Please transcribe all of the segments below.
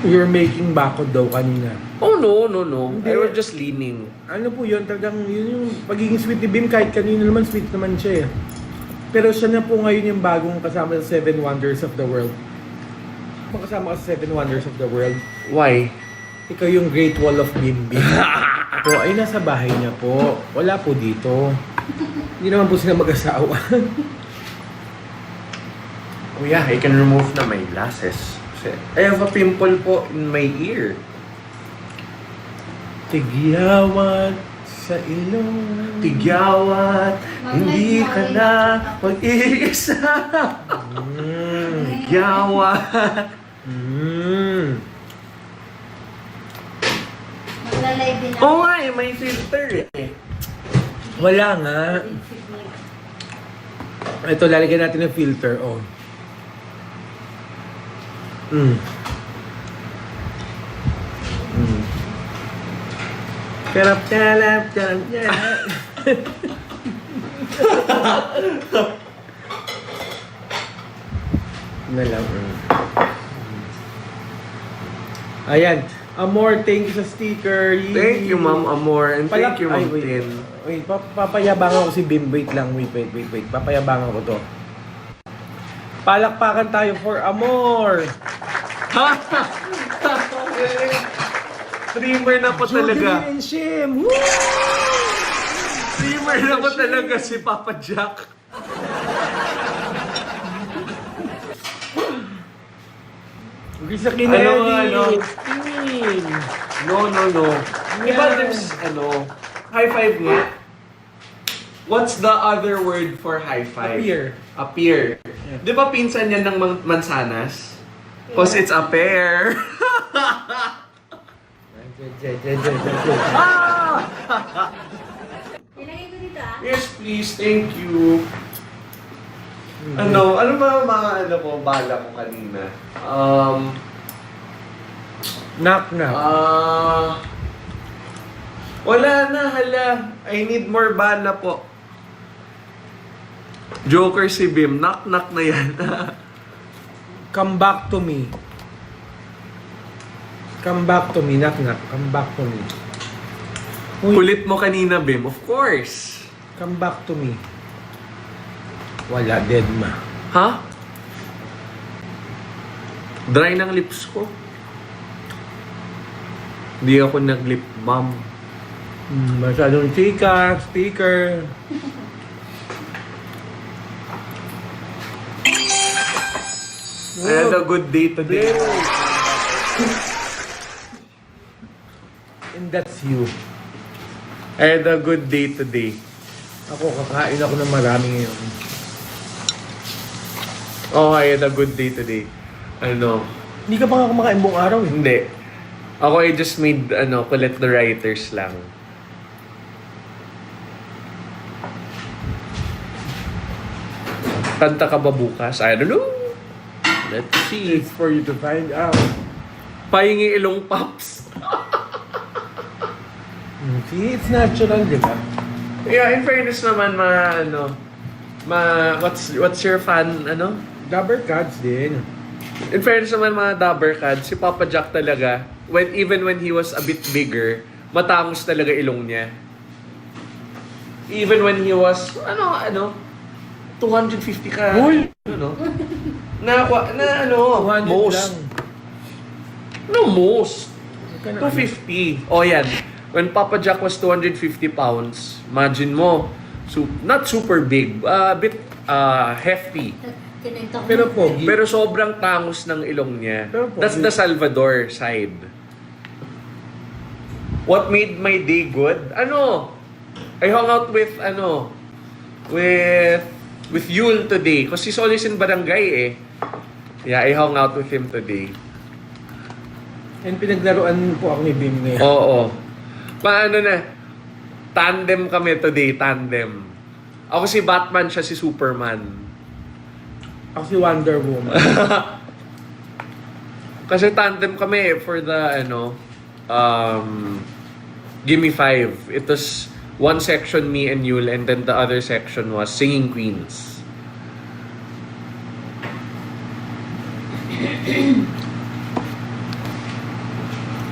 You're making bakod daw kanina. Oh, no. Hindi. I was just leaning. Ano po yun? Talagang yun yung pagiging sweet ni Bim. Kahit kanina naman, sweet naman siya eh. Pero siya na po ngayon yung bagong kasama sa Seven Wonders of the World. Kasama ka sa Seven Wonders of the World. Why? Ikaw yung Great Wall of Bim Bim. Po ay nasa bahay niya po. Wala po dito. Hindi naman po sila mag-asawa. Oh yeah, I can remove na my glasses. Kasi I have a pimple po in my ear. Tigyawat sa ilong. Tigyawat, hindi ka na mag-iisa. Tigyawat. Maglalay din ako. Oo nga eh, may filter eh. Wala nga. Ito, lalagyan natin ng filter. Oh. Karap, karap, karap, karap. Na lang. Ayan. Amor, thank you sa sticker. Yee. Thank you, Ma'am Amor. And thank you, Ma'am wait. Tin. Wait, papayabangan ko si Bim. Wait lang, wait. Papayabangan ko to. Palakpakan tayo for Amor. Streamer na po talaga. Judy and Shim. Woo! Streamer na po talaga si Papa Jack. Risa Kinedi. Ano? Tingin. No. Iba din, high five nga. What's the other word for high five? Appear. Appear. Di ba pinsan yan ng mansanas? Cause it's a pear. Ilagay ko dito ah. Yes, please. Thank you. Ano ba mga bala ko kanina? Knock. Wala na, hala. I need more bala po. Joker si Bim. Knock na yan. Come back to me. Come back to me. Knock. Come back to me. Uy, Kulit mo kanina, Bim. Of course. come back to me. Wala, dead ma. Ha? Dry ng lips ko. Hindi ako nag-lip balm. Masyadong chika, speaker. I had a good day today. And that's you. I had a good day today. Ako, kakain ako ng marami ngayon. Oh, I had a good day today. Hindi ka pa nga kumakain buong araw eh. Hindi. Ako, I just made, collect the writers lang. Kanta ka ba bukas? I don't know. Let's see. It's for you to find out. Pahingi ilong pops. See, it's natural, di ba? Yeah, in fairness naman, what's your fan, Dabber Cats din. In fairness naman, mga Dabber Cats, si Papa Jack talaga, even when he was a bit bigger, matangos talaga ilong niya. Even when he was, 250 ka. Uy! Most. lang. Most. Ka na, 250. Oh, yan. When Papa Jack was 250 pounds, imagine mo, not super big, a bit hefty. Kinagtok Pero pogi. Pero sobrang tangos ng ilong niya. Pero pogi. That's the Salvador side. What made my day good? I hung out with Yul today. Kasi he's always in barangay eh. Yeah, I hung out with him today. And pinaglaruan po ako ni Bim ngayon. Oo. Tandem kami today, tandem. Ako si Batman, siya si Superman. Ako si Wonder Woman. Kasi tandem kami for the, Gimme 5. It was one section me and Yul, and then the other section was Singing Queens.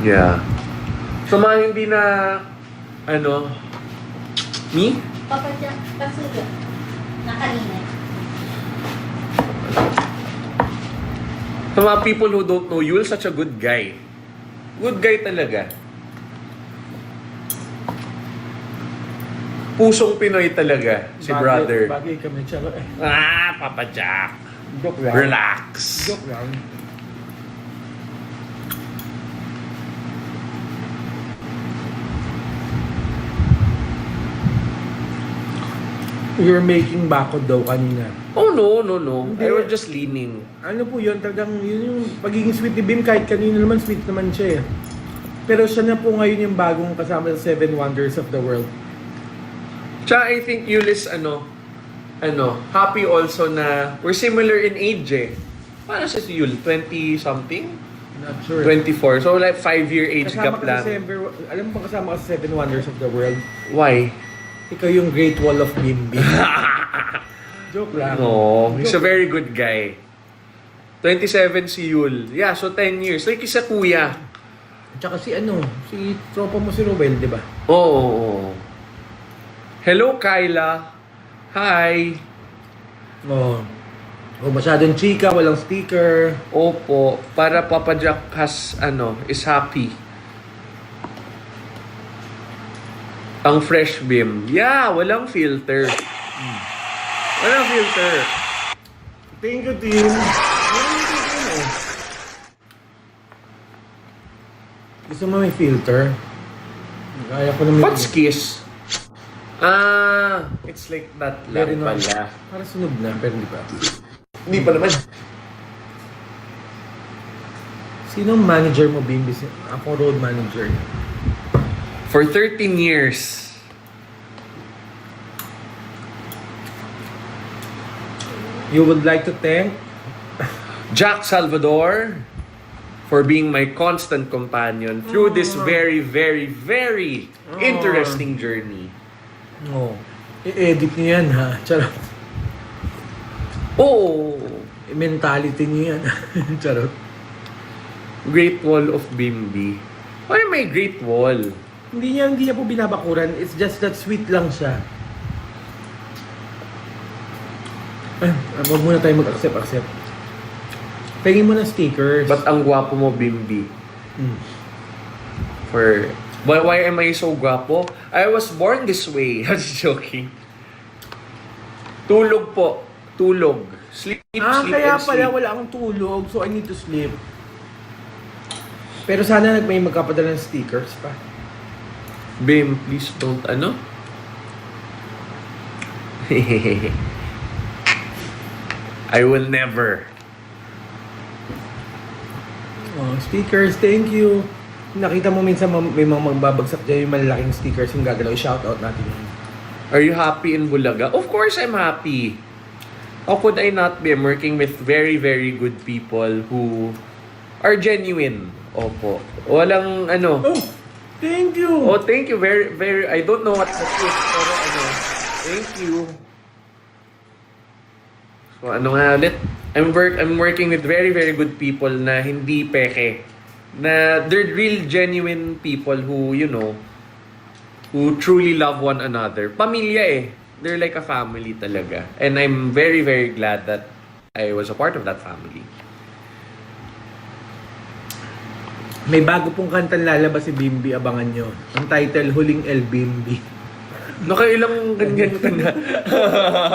Yeah. So mga hindi na, me? Papa Jack, pasuyo. Nakanina. Sa mga people who don't know, Yul such a good guy. Good guy talaga. Pusong Pinoy talaga, si brother. Bagay kami, tsaka Papa Jack. joke lang. Relax. Joke lang. You're making bakod daw kanina. Oh, no. Hindi. I was just leaning. Ano po yun, talagang yun yung pagiging sweet ni Bim, kahit kanina naman sweet naman siya eh. Pero siya na po ngayon yung bagong kasama sa Seven Wonders of the World. Tsaka I think Yul is happy also na we're similar in age eh. Paano si Yul? 20-something? Not sure. 24. So like 5-year age Kasama gap ka lang. sa alam mo ba kasama ka sa Seven Wonders of the World? Why? Ikaw yung Great Wall of Bimbi. Joke lang. No, he's a Joke. very good guy. 27 si Yul. Yeah, so 10 years. Like isa kuya. Tsaka si tropa mo si Ruel, di ba? Oo. Hello, Kyla. Hi. Oo. Oh, masyadong chika, walang sticker. Opo. Para Papa Jack is happy. Ang fresh Bim. Yeah, walang filter. Walang filter. Thank you, team. Gusto mo may filter? Kaya ko naman. What's kiss? It's like that Very lang normal. pala. Para sunog na, pero di ba? Hindi pa naman. Sino ang manager mo, Bimbi? Ako road manager. For 13 years. You would like to thank Jack Salvador for being my constant companion through this very, very, very interesting journey. I-edit niyo yan, ha? Charot. Oh, Mentality niyo yan. Charot. Great Wall of Bimbi. Why may Great Wall? Hindi niya po binabakuran. It's just that sweet lang siya. Huwag muna tayo mag-accept. Pengin mo na stickers. Ba't ang gwapo mo, Bimbi? Why am I so gwapo? I was born this way. I'm just joking. Tulog po. Tulog. Sleep, sleep, Kaya and pala sleep. wala akong tulog, so I need to sleep. Pero sana may magkapadala ng stickers pa. Bim, please don't, I will never. Stickers, thank you. Nakita mo minsan may mga magbabagsak dyan yung malalaking stickers yung gagalaw. Shoutout natin yun. Are you happy in Bulaga? Of course I'm happy. How could I not be? I'm working with very, very good people who are genuine. Opo. Walang Oh, thank you. Oh, thank you. Very, very, I don't know what that is. Pero thank you. So ano nga ulit? I'm working with very, very good people na hindi peke. Na they're real, genuine people who, who truly love one another. Pamilya eh. They're like a family talaga. And I'm very, very glad that I was a part of that family. May bago pong kantang lalabas si Bimbi, abangan nyo. Ang title, Huling El Bimbi. Nakailang ganyan ka na.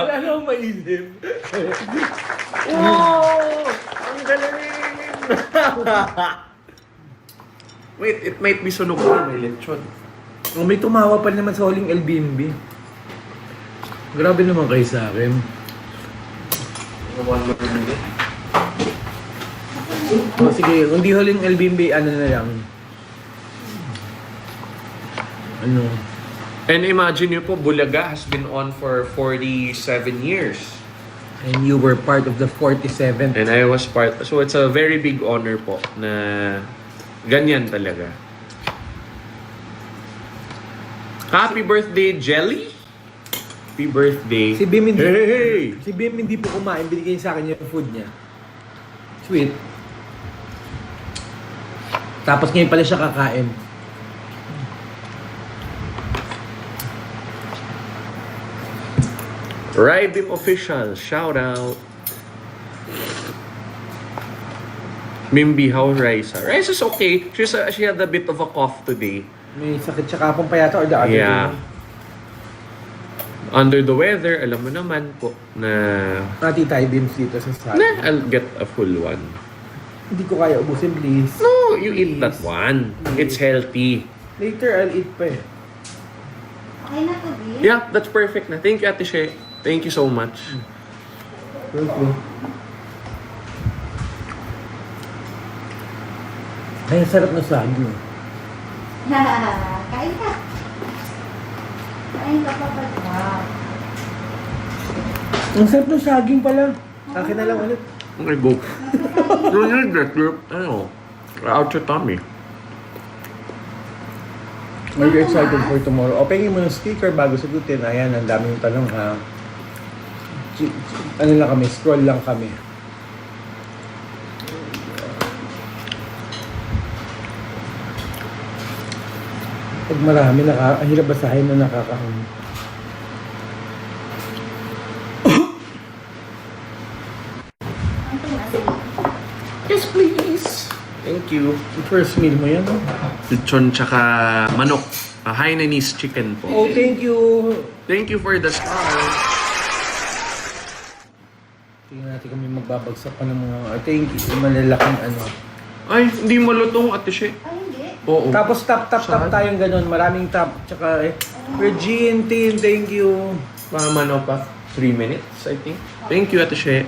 Wala na akong maisip. Oh! Ang galing! Wait, it might be sunog na. May lechon. May tumawa pa naman sa Huling El Bimbi. Grabe naman kayo sa akin. One more minute. Sige, kung di Huling El Bimbi, ano na lang. And imagine nyo po, Bulaga has been on for 47 years. And you were part of the 47th. And I was part, so it's a very big honor po na ganyan talaga. Happy birthday, Jelly! Happy birthday. Si Bim hindi, Hey! si Bim hindi po kumain, binigay sa akin yung food niya. Sweet. Tapos ngayon pala siya kakain. Rybim Official, shout out. Mimbi, how Raisa? Raisa's okay. She had a bit of a cough today. May sakit siya kapong pa yata or the other Yeah. day. Under the weather, alam mo naman po na Pati tayo beams dito sa side. I'll get a full one. Hindi ko kaya ubusin, please. No, you eat that one. It's healthy. Later, I'll eat pa eh. Okay na to, Bill? Yeah, that's perfect na. Thank you, Ate She. Thank you so much. Thank you. Ay, ang sarap na saging. Kain ka. Kain ka pa pa. Wow. Ang sarap ng saging pala. Akin na lang ulit. Okay, go. You need that. You're, ano, out your tummy. Are you excited for tomorrow? Openin mo yung sticker bago sagutin. Ayan, ang dami yung tanong ha. Ano lang kami, scroll lang kami. Pag marami, ang hirap basahin na nakakahon. Ang tumasin. Yes, please. Thank you. Yung first meal mo yan, no? Lechon tsaka manok. Hainanese chicken po. Oh, thank you! Thank you for the star. Tingnan natin kami magbabagsak pa ng mga... Thank you. Yung malalaking ano. Ay, hindi malutong, Ate She. Ay, hindi. Oo. Tapos tap Saan? tayong ganun. Maraming tap. Tsaka Regine, Tin, thank you. Pamano pa. 3 minutes, I think. Thank you, Ate She.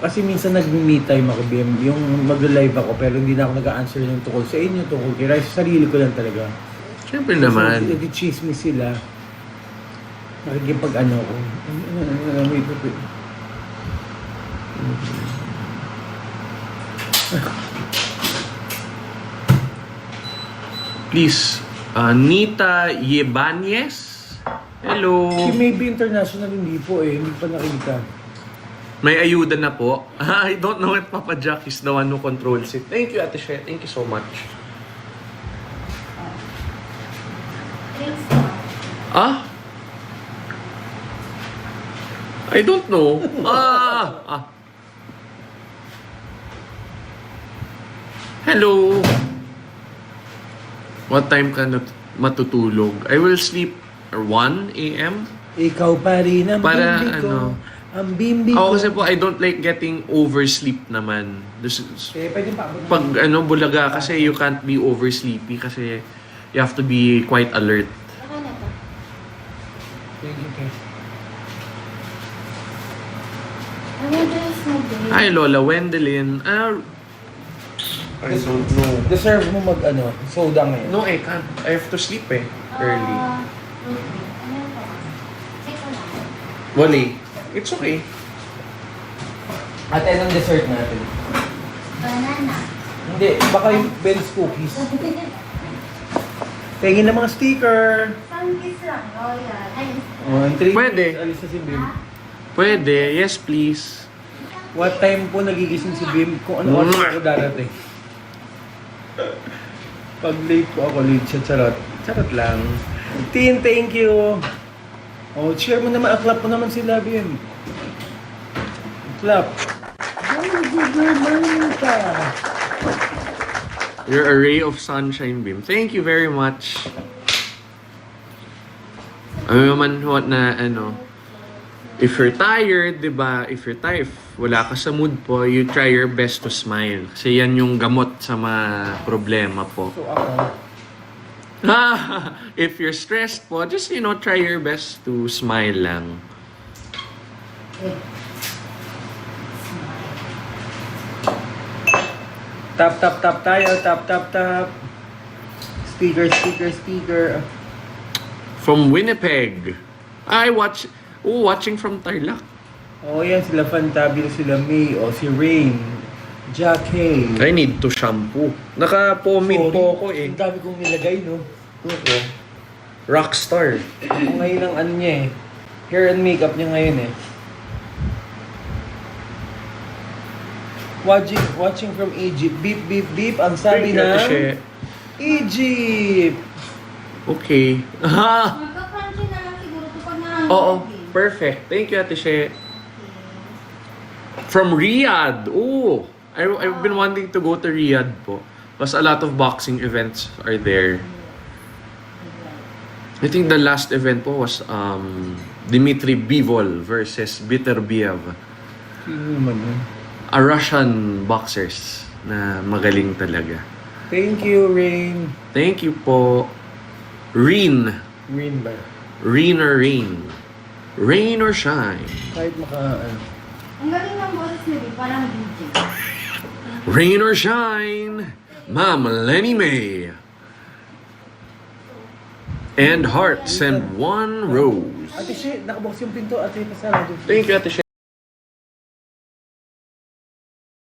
Kasi minsan nag-me time ako, Bim. Yung mag-live ako, pero hindi na ako nag-answer ng tungkol sa inyo, tungkol kay Rice. Sa sarili ko lang talaga. Siyempre naman. Kasi nag-chismis sila. Nakikipag-ano ko. Wait. Please, Nita Yebanez. Hello. Si Maybe International hindi po eh. Hindi pa nakita. May ayuda na po. I don't know if Papa Jack is the one who controls it. Thank you, Ate She. Thank you so much. Drinks na. Ah? I don't know. Hello. What time ka matutulog? I will sleep 1 a.m. Ikaw pa rin ang Para bimbi ko. ano? Ang bimbi ko. Ako kasi po, I don't like getting oversleep naman. Pwede pa ako. Pag bulaga kasi you can't be oversleepy kasi you have to be quite alert. Saka na to. Thank you, Kay. Ano yung drinks mo, Bill? Hi, Lola Wendelin. I don't know. Deserve mo soda ngayon. No, I can't. I have to sleep early. Ano yung to? Check ko lang. Wally, it's okay. Ate, anong dessert natin? Banana. Hindi, baka yung Ben's cookies. Tingin na mga sticker. Sunkiss lang. Oh, yan. Ay, Oh, in 3 Pwede. minutes, alis na si Bim. Pwede. Yes, please. What time po nagigising si Bim? Kung ano oras ako darating. Pag late po ako, late siya. Charot. Charot lang. Tin, thank you. Oh, share mo naman. Clap mo naman sila, Bim. Clap. You're a ray of sunshine, Bim. Thank you very much. Ano naman na if you're tired, di ba? If you're tired, if wala ka sa mood po, you try your best to smile. Kasi yan yung gamot sa mga problema po. So ako, If you're stressed po, just, try your best to smile lang. tap tayo. Tap. Sticker. From Winnipeg. Watching from Tarlac. Oh, yan. Sila Fantabulous, sila May. O, si Rain. Jack Hay. I need to shampoo. Naka-pomade po ako eh. Ang dami kong nilagay, no? Ako. Rockstar. Ako ngayon ang ano niya eh. Hair and makeup niya ngayon eh. Watching from Egypt. Beep, beep, beep. Ang sabi Thank you, Ate na She. Egypt. Okay. Magka-crunchy na lang siguro ito pag na. Oo, perfect. Thank you, Ate She. From Riyadh. Oh, I've been wanting to go to Riyadh po. Because a lot of boxing events are there. I think the last event po was Dmitry Bivol versus Beterbiev. Sino naman yun? A Russian boxers na magaling talaga. Thank you, Rain. Thank you po. Rain. Rain ba? Rain or rain. Rain or shine. Kahit Ang galing ng boses ni Bill, parang DJ. Rain or shine. Ma'am Lenny May. And heart send one rose. Ate She, nakabox yung pinto. Ate, pasarado. Thank you, Ate She.